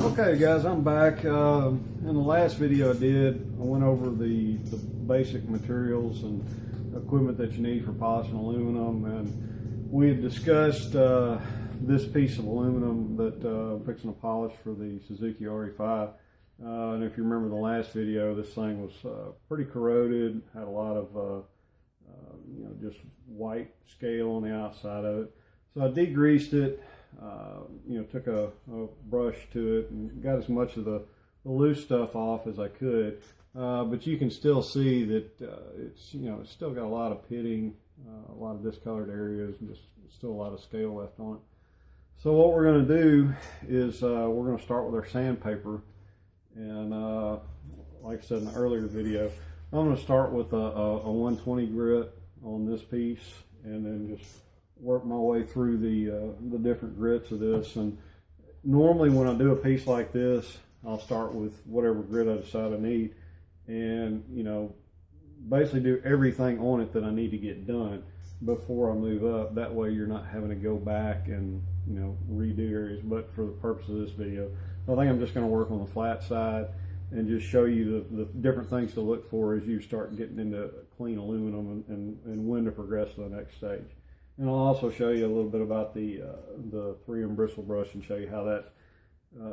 Okay guys, I'm back. In the last video I went over the basic materials and equipment that you need for polishing aluminum, and we had discussed this piece of aluminum that I'm fixing to polish for the Suzuki RE5. And if you remember the last video, this thing was pretty corroded, had a lot of just white scale on the outside of it. So I degreased it. Took a brush to it and got as much of the loose stuff off as I could. But you can still see that it's still got a lot of pitting, a lot of discolored areas, and just still a lot of scale left on it. So what we're going to do is we're going to start with our sandpaper. And like I said in the earlier video, I'm going to start with a 120 grit on this piece, and then just work my way through the different grits of this. And normally when I do a piece like this, I'll start with whatever grit I decide I need, and basically do everything on it that I need to get done before I move up. That way you're not having to go back and redo areas. But for the purpose of this video, I think I'm just going to work on the flat side and just show you the different things to look for as you start getting into clean aluminum, and when to progress to the next stage. And I'll also show you a little bit about the 3M bristle brush, and show you how that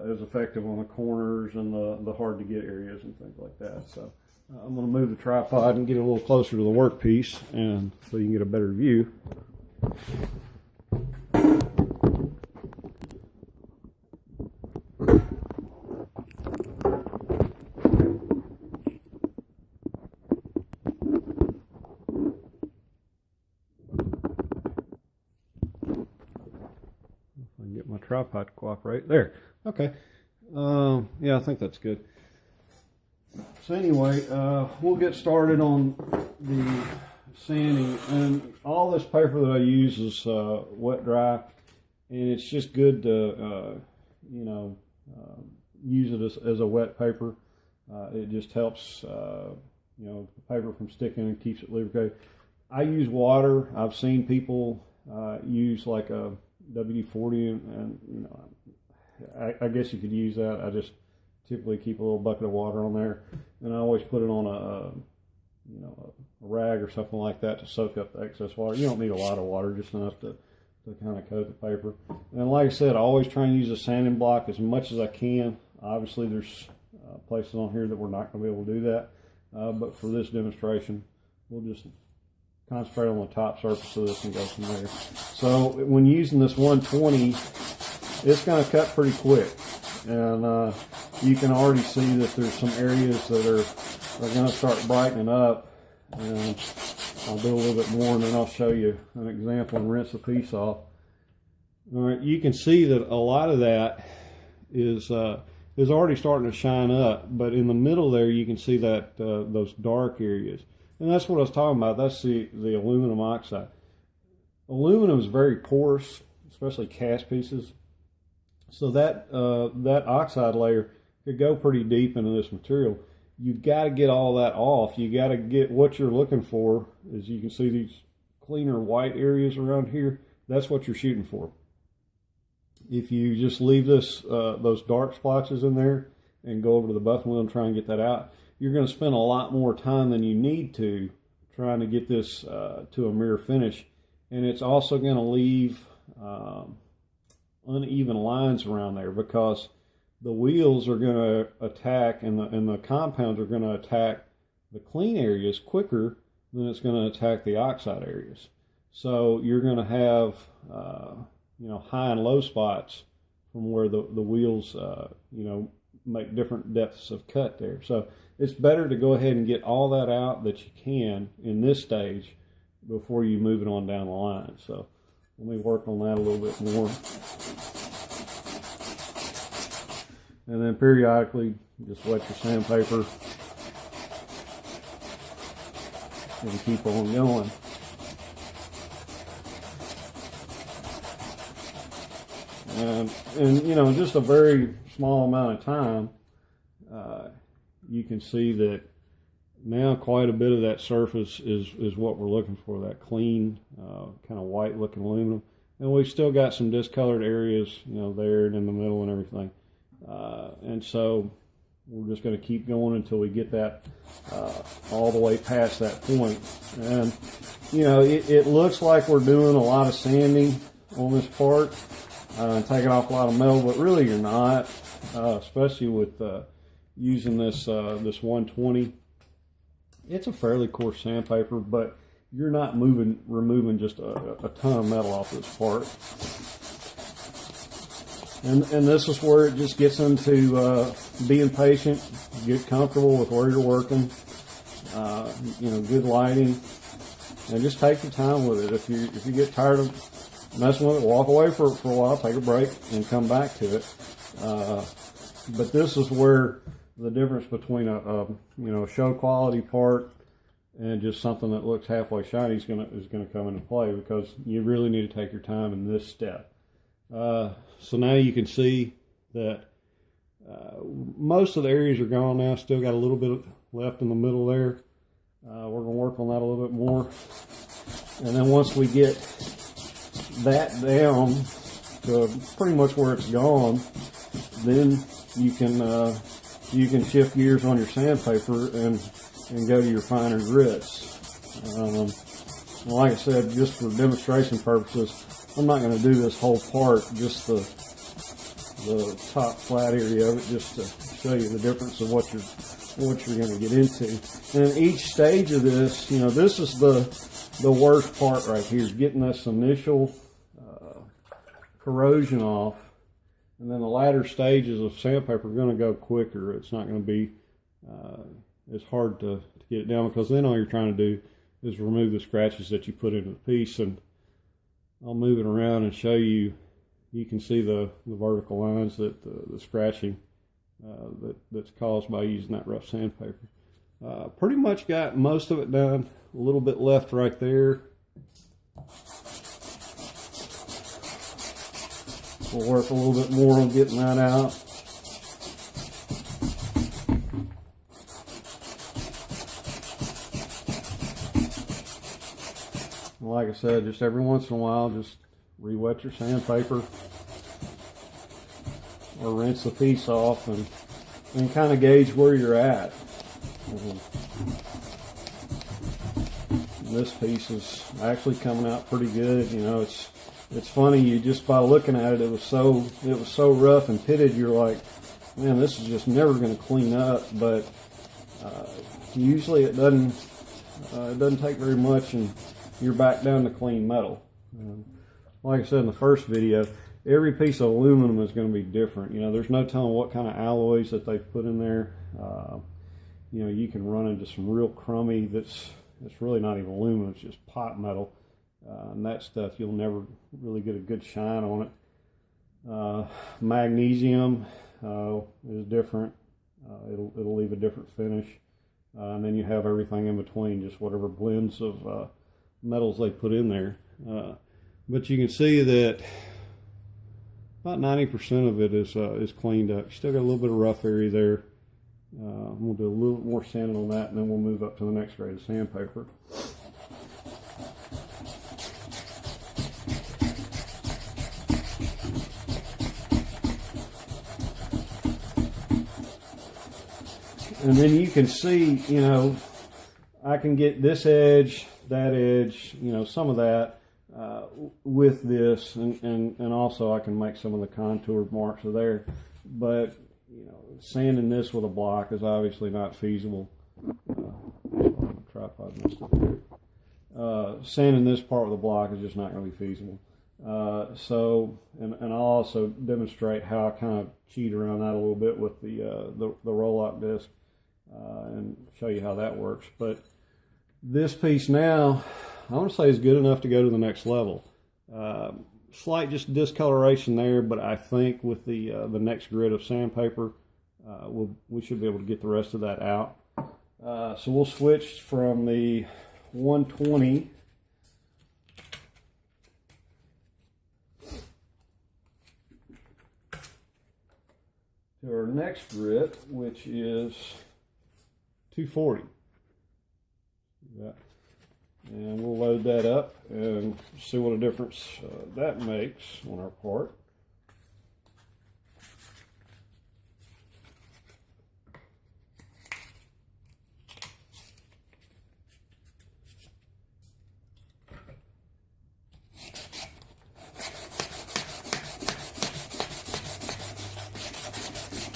is effective on the corners and the hard to get areas and things like that. So I'm going to move the tripod and get a little closer to the workpiece, and so you can get a better view. Get my tripod to cooperate there. Okay. Yeah, I think that's good. So anyway, we'll get started on the sanding. And all this paper that I use is wet dry, and it's just good to use it as a wet paper. It just helps the paper from sticking and keeps it lubricated. I use water. I've seen people use like a WD-40, and I guess you could use that. I just typically keep a little bucket of water on there, and I always put it on a rag or something like that to soak up the excess water. You don't need a lot of water, just enough to kind of coat the paper. And like I said, I always try and use a sanding block as much as I can. Obviously there's places on here that we're not going to be able to do that, but for this demonstration we'll just concentrate on the top surface of this and go from there. So when using this 120, it's going to cut pretty quick, and you can already see that there's some areas that are going to start brightening up. And I'll do a little bit more, and then I'll show you an example and rinse the piece off. All right, you can see that a lot of that is already starting to shine up, but in the middle there you can see that those dark areas. And that's what I was talking about. That's the aluminum oxide. Aluminum is very porous, especially cast pieces. So that oxide layer could go pretty deep into this material. You've got to get all that off. You got to get what you're looking for. As you can see, these cleaner white areas around here, that's what you're shooting for. If you just leave those dark splotches in there and go over to the buffing wheel and try and get that out, you're going to spend a lot more time than you need to trying to get this to a mirror finish. And it's also going to leave uneven lines around there, because the wheels are going to attack, and the compounds are going to attack the clean areas quicker than it's going to attack the oxide areas. So you're going to have high and low spots from where the wheels make different depths of cut there. So it's better to go ahead and get all that out that you can in this stage before you move it on down the line. So let me work on that a little bit more. And then periodically just wet your sandpaper and keep on going. And just a very small amount of time, you can see that now quite a bit of that surface is what we're looking for, that clean, kind of white looking aluminum. And we've still got some discolored areas, there and in the middle and everything. And so we're just going to keep going until we get that all the way past that point. And, you know, it looks like we're doing a lot of sanding on this part, taking off a lot of metal, but really you're not, especially with using this 120. It's a fairly coarse sandpaper, but you're not removing just a ton of metal off this part. And this is where it just gets into being patient, get comfortable with where you're working, you know, good lighting, and just take your time with it. If you get tired of messing with it, walk away for a while, take a break, and come back to it. But this is where the difference between a you know, show quality part and just something that looks halfway shiny is gonna come into play, because you really need to take your time in this step. So now you can see that most of the areas are gone now. Still got a little bit left in the middle there. We're going to work on that a little bit more. And then once we get that down to pretty much where it's gone, then you can shift gears on your sandpaper and go to your finer grits. Like I said, just for demonstration purposes, I'm not going to do this whole part, just the top flat area of it, just to show you the difference of what you're going to get into. And each stage of this, you know, this is the worst part right here, is getting this initial corrosion off, and then the latter stages of sandpaper are going to go quicker. It's not going to be as hard to get it down, because then all you're trying to do is remove the scratches that you put into the piece. And I'll move it around and show you. You can see the vertical lines that the scratching that's caused by using that rough sandpaper. Pretty much got most of it done. A little bit left right there. We'll work a little bit more on getting that out. Like I said, just every once in a while, just re-wet your sandpaper or rinse the piece off and kind of gauge where you're at. This piece is actually coming out pretty good. You know, it's funny, you just by looking at it, it was so rough and pitted, you're like, man, this is just never going to clean up. But usually it doesn't take very much, and you're back down to clean metal. Like I said in the first video, every piece of aluminum is going to be different. You know, there's no telling what kind of alloys that they've put in there. You know, you can run into some real crummy it's really not even aluminum, it's just pot metal. And that stuff, you'll never really get a good shine on it. Magnesium is different. It'll leave a different finish. And then you have everything in between, just whatever blends of metals they put in there. But you can see that about 90% of it is cleaned up. You still got a little bit of rough area there. We'll do a little more sanding on that, and then we'll move up to the next grade of sandpaper. And then you can see, you know, I can get this edge, that edge, you know, some of that with this, and also I can make some of the contoured marks are there. But, you know, sanding this with a block is obviously not feasible. Tripod messed up there. Sanding this part with a block is just not going to be feasible. And I'll also demonstrate how I kind of cheat around that a little bit with the roll-lock disc, and show you how that works. But this piece now, I want to say is good enough to go to the next level. Slight just discoloration there, but I think with the next grit of sandpaper, we should be able to get the rest of that out. So we'll switch from the 120 to our next grit, which is 240. And we'll load that up and see what a difference that makes on our part.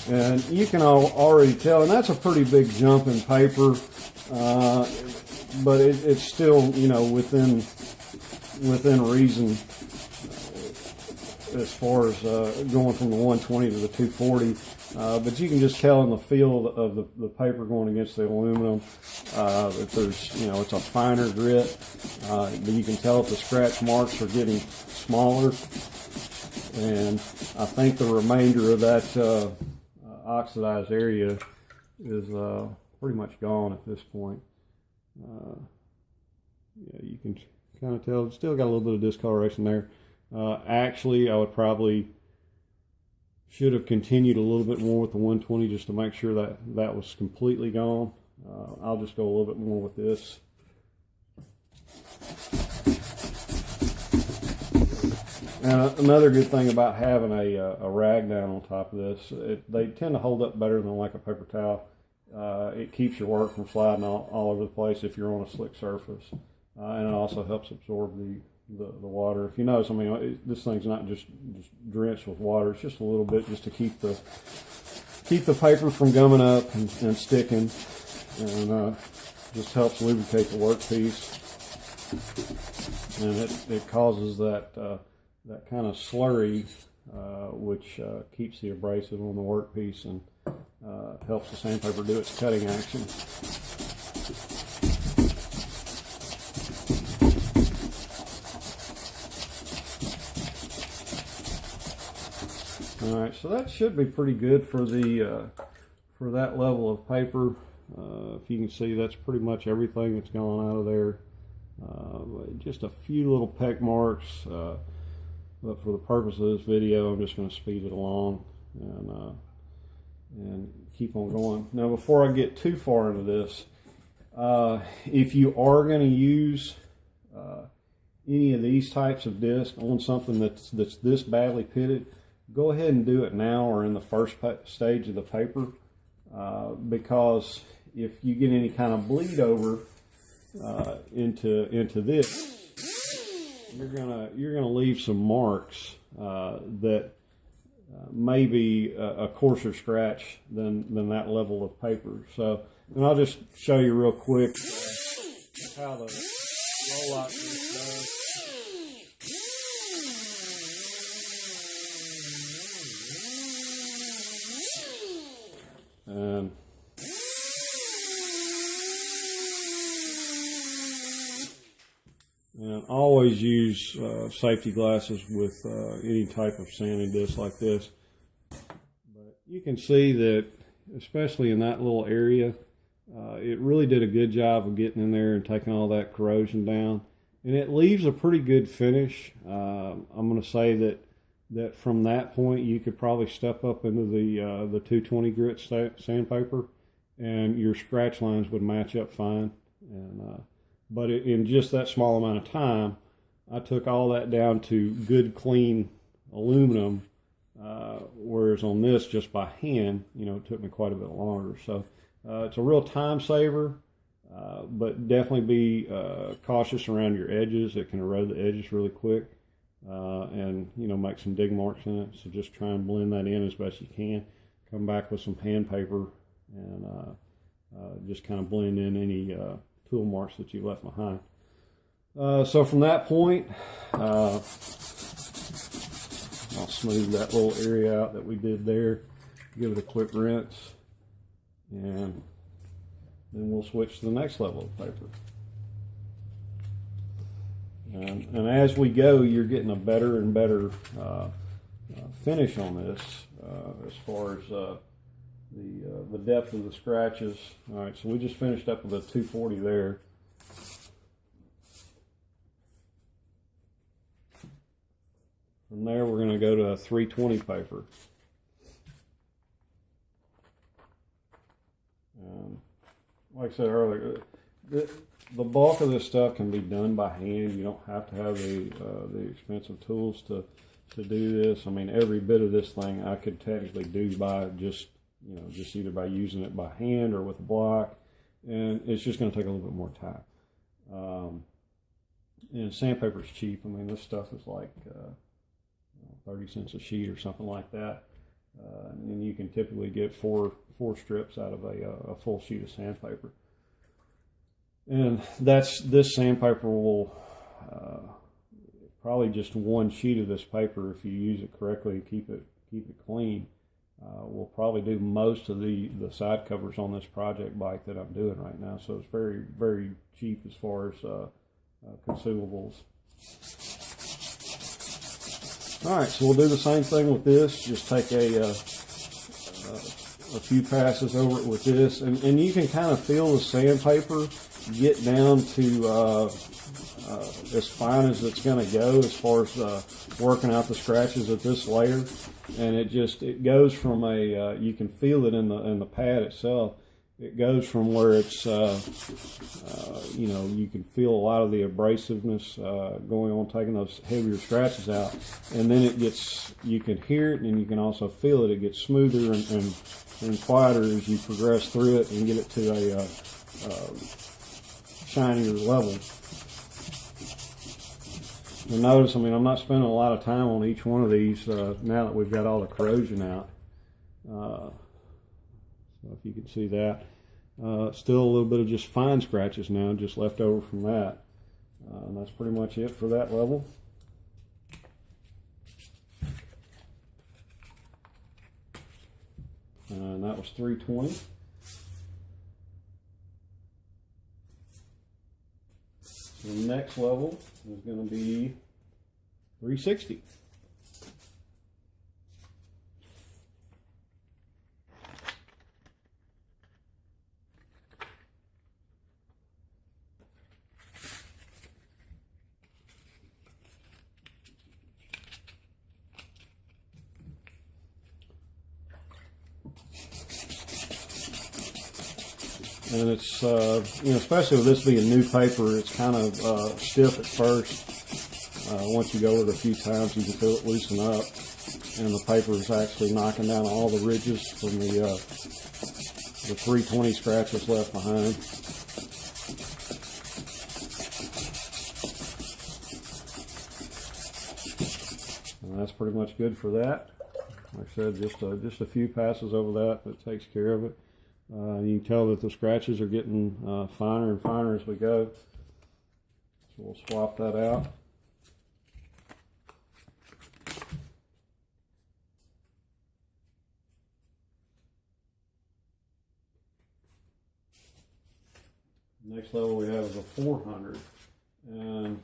And you can already tell, and that's a pretty big jump in paper, but it's still, you know, within reason as far as going from the 120 to the 240. But you can just tell in the feel of the paper going against the aluminum that there's, you know, it's a finer grit. But you can tell that the scratch marks are getting smaller. And I think the remainder of that oxidized area is pretty much gone at this point. Yeah, you can kind of tell it's still got a little bit of discoloration there. Actually, I would probably should have continued a little bit more with the 120 just to make sure that that was completely gone. I'll just go a little bit more with this. And another good thing about having a rag down on top of this, they tend to hold up better than like a paper towel. It keeps your work from sliding all over the place if you're on a slick surface. And it also helps absorb the water. If you notice, I mean, this thing's not just drenched with water. It's just a little bit just to keep the paper from gumming up and sticking, and just helps lubricate the workpiece. And it causes that kind of slurry, which keeps the abrasive on the workpiece and helps the sandpaper do its cutting action. All right, so that should be pretty good for the for that level of paper. If you can see, that's pretty much everything that's gone out of there. Just a few little peck marks, but for the purpose of this video, I'm just going to speed it along and keep on going. Now, before I get too far into this, if you are going to use any of these types of discs on something that's this badly pitted, go ahead and do it now or in the first stage of the paper, because if you get any kind of bleed over into this, you're gonna leave some marks that may be a coarser scratch than that level of paper. So, and I'll just show you real quick how the roll-out does. And always use safety glasses with any type of sanding disc like this. But you can see that, especially in that little area, it really did a good job of getting in there and taking all that corrosion down. And it leaves a pretty good finish. I'm going to say that from that point you could probably step up into the 220 grit sandpaper and your scratch lines would match up fine. And but in just that small amount of time, I took all that down to good clean aluminum, whereas on this, just by hand, you know, it took me quite a bit longer. So it's a real time saver, but definitely be cautious around your edges. It can erode the edges really quick. And, you know, make some dig marks in it. So just try and blend that in as best you can. Come back with some pan paper and just kind of blend in any tool marks that you left behind. So from that point, I'll smooth that little area out that we did there. Give it a quick rinse. And then we'll switch to the next level of paper. And as we go, you're getting a better and better finish on this as far as the depth of the scratches. All right, so we just finished up with a 240 there. From there, we're going to go to a 320 paper. Like I said earlier, the bulk of this stuff can be done by hand. You don't have to have the expensive tools to do this. I mean, every bit of this thing I could technically do by just either by using it by hand or with a block, and it's just going to take a little bit more time. And sandpaper is cheap. I mean, this stuff is like 30 cents a sheet or something like that. and you can typically get four strips out of a full sheet of sandpaper. And this sandpaper will probably just one sheet of this paper, if you use it correctly and keep it clean, will probably do most of the side covers on this project bike that I'm doing right now. So it's very, very cheap as far as consumables. All right, so we'll do the same thing with this. Just take a few passes over it with this, and you can kind of feel the sandpaper get down to as fine as it's going to go as far as working out the scratches at this layer. And it goes from you can feel it in the pad itself. It goes from where it's you can feel a lot of the abrasiveness going on, taking those heavier scratches out, and then you can hear it and you can also feel it. It gets smoother and quieter as you progress through it and get it to a shinier level. You'll notice, I'm not spending a lot of time on each one of these now that we've got all the corrosion out. So if you can see that, still a little bit of just fine scratches now, just left over from that. And that's pretty much it for that level. And that was 320. So the next level is going to be 360. And it's, especially with this being new paper, it's kind of stiff at first. Once you go over it a few times, you can feel it loosen up. And the paper is actually knocking down all the ridges from the 320 scratches left behind. And that's pretty much good for that. Like I said, just a few passes over that takes care of it. You can tell that the scratches are getting finer and finer as we go. So we'll swap that out. Next level we have is a 400. And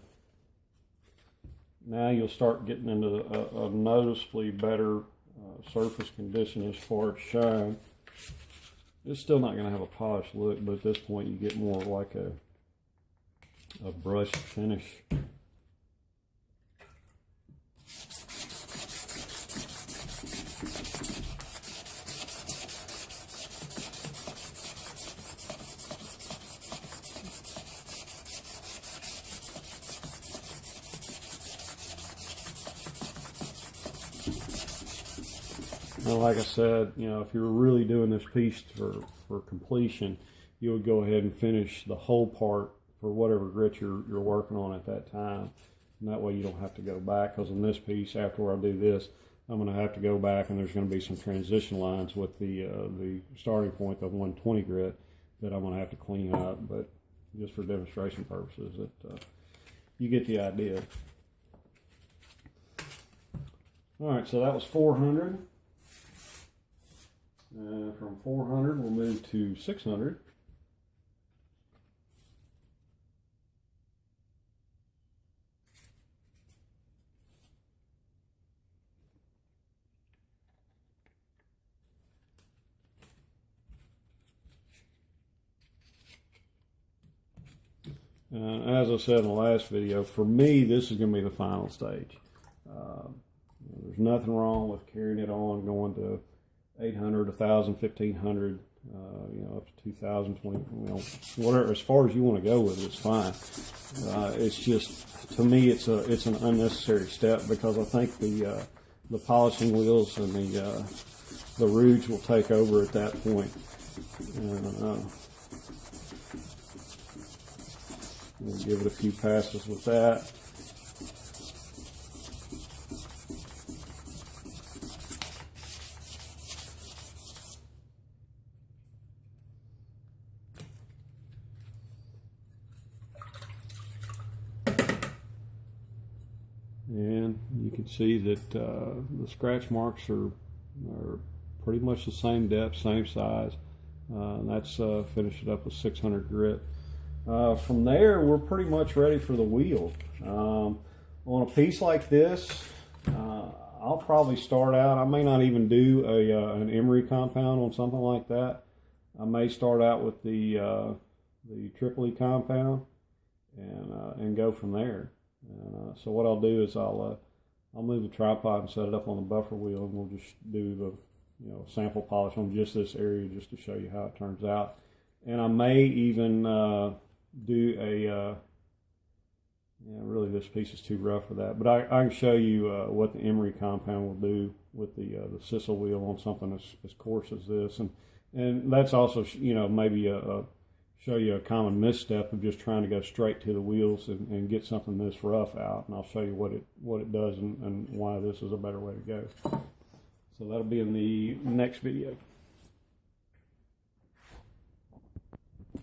now you'll start getting into a noticeably better surface condition as far as shine. It's still not going to have a polished look, but at this point you get more like a brushed finish. And like I said, if you were really doing this piece for completion, you would go ahead and finish the whole part for whatever grit you're working on at that time. And that way you don't have to go back, because in this piece, after I do this, I'm going to have to go back and there's going to be some transition lines with the starting point, the 120 grit, that I'm going to have to clean up. But just for demonstration purposes, you get the idea. All right, so that was 400. From 400, we'll move to 600. As I said in the last video, for me, this is going to be the final stage. There's nothing wrong with carrying it on, going to 800, 1,000, 1,500, up to 2,000, 20, whatever. As far as you want to go with it, it's fine. It's just, to me, it's an unnecessary step, because I think the polishing wheels and the rouge will take over at that point. And, we'll give it a few passes with that. see that the scratch marks are pretty much the same depth, same size. And that's finished it up with 600 grit. From there, we're pretty much ready for the wheel. On a piece like this, I'll probably start out, I may not even do an emery compound on something like that. I may start out with the Tripoli compound and go from there. And so what I'll do is I'll move the tripod and set it up on the buffer wheel, and we'll just do the sample polish on just this area just to show you how it turns out. And I may even do a really this piece is too rough for that, but I can show you what the emery compound will do with the Sissel wheel on something as coarse as this, and that's also maybe show you a common misstep of just trying to go straight to the wheels and get something this rough out, and I'll show you what it does and why this is a better way to go. So that'll be in the next video.